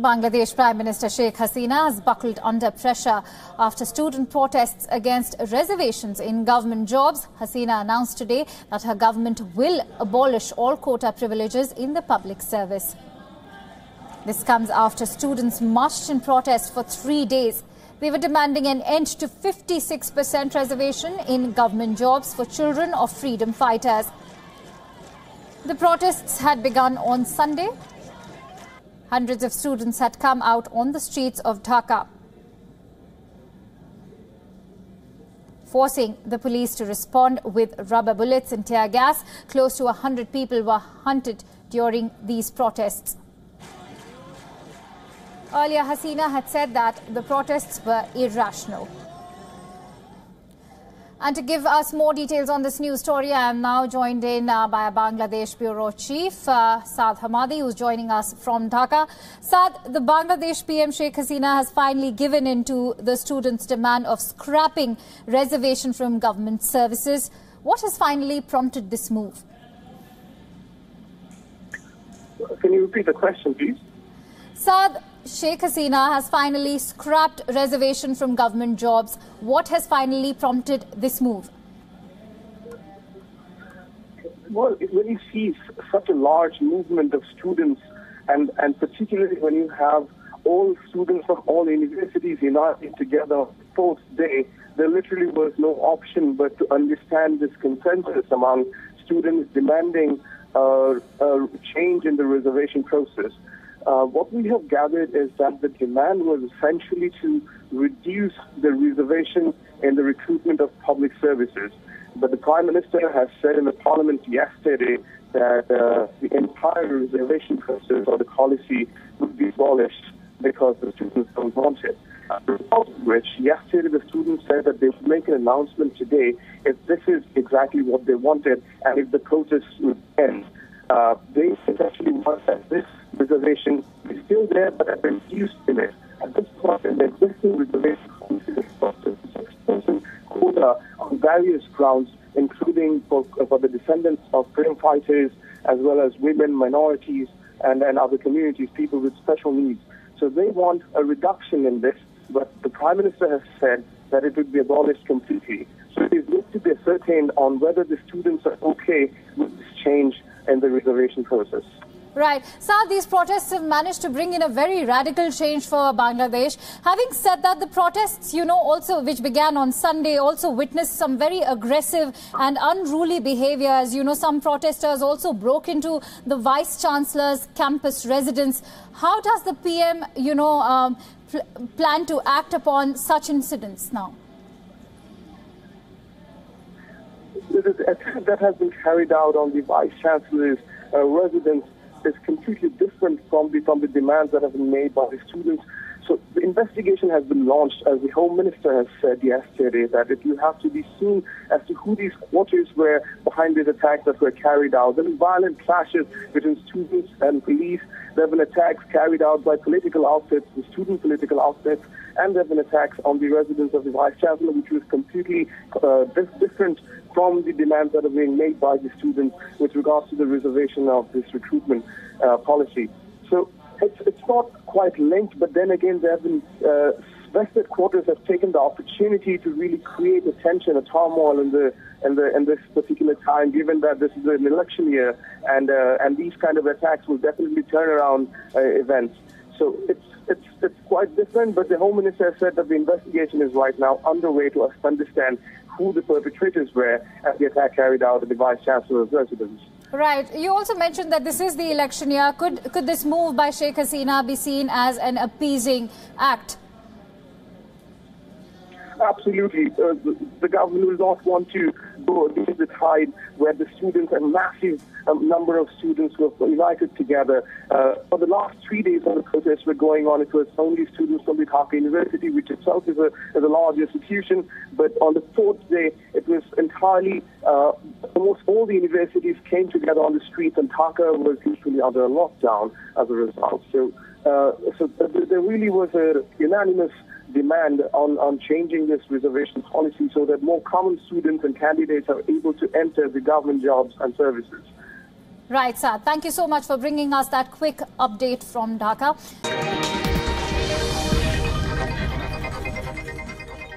Bangladesh Prime Minister Sheikh Hasina has buckled under pressure after student protests against reservations in government jobs. Hasina announced today that her government will abolish all quota privileges in the public service. This comes after students marched in protest for 3 days. They were demanding an end to 56% reservation in government jobs for children of freedom fighters. The protests had begun on Sunday. Hundreds of students had come out on the streets of Dhaka, forcing the police to respond with rubber bullets and tear gas. Close to 100 people were hunted during these protests. Earlier, Hasina had said that the protests were irrational. And to give us more details on this news story, I am now joined in by a Bangladesh Bureau Chief, Saad Hamadi, who's joining us from Dhaka. Saad, the Bangladesh PM Sheikh Hasina has finally given in to the students' demand of scrapping reservation from government services. What has finally prompted this move? Can you repeat the question, please? Saad, Sheikh Hasina has finally scrapped reservation from government jobs. What has finally prompted this move? Well, when you see such a large movement of students, and particularly when you have all students from all universities united together on the fourth day, there literally was no option but to understand this consensus among students demanding a change in the reservation process. What we have gathered is that the demand was essentially to reduce the reservation in the recruitment of public services. But the Prime Minister has said in the Parliament yesterday that the entire reservation process or the policy would be abolished because the students don't want it. As a result of which, yesterday the students said that they would make an announcement today if this is exactly what they wanted and if the protests would end. They essentially want that this reservation is still there but at a reduced limit. At this point, the existing reservation is a 6% quota on various grounds, including for the descendants of freedom fighters as well as women, minorities, and other communities, people with special needs. So they want a reduction in this, but the Prime Minister has said that it would be abolished completely. So it is yet to be ascertained on whether the students are okay with this change in the reservation process. Right. Saad, these protests have managed to bring in a very radical change for Bangladesh. Having said that, the protests, also which began on Sunday, also witnessed some very aggressive and unruly behavior. As some protesters also broke into the Vice-Chancellor's campus residence. How does the PM, plan to act upon such incidents now? The attack that has been carried out on the Vice-Chancellor's residence is completely different from the demands that have been made by the students. So the investigation has been launched, as the Home Minister has said yesterday, that it will have to be seen as to who these quarters were behind these attacks that were carried out. There have been violent clashes between students and police. There have been attacks carried out by political outfits, the student political outfits, and there have been attacks on the residence of the Vice-Chancellor, which was completely different from the demands that are being made by the students with regards to the reservation of this recruitment policy. So it's not quite linked, but then again, there have been vested quarters have taken the opportunity to really create a tension, a turmoil in this particular time, given that this is an election year, and these kind of attacks will definitely turn around events. So it's quite different, but the Home Minister said that the investigation is right now underway to understand who the perpetrators were at the attack carried out at the Vice-Chancellor's residence. Right. You also mentioned that this is the election year. Could this move by Sheikh Hasina be seen as an appeasing act? Absolutely. The government will not want to go against the tide where the students, a massive number of students were united together. For the last 3 days when the protests were going on, it was only students from the Dhaka University, which itself is a large institution. But on the fourth day, it was entirely, almost all the universities came together on the streets, and Dhaka was usually under a lockdown as a result. So there really was a unanimous demand on changing this reservation policy so that more common students and candidates are able to enter the government jobs and services. Right, Saad. Thank you so much for bringing us that quick update from Dhaka.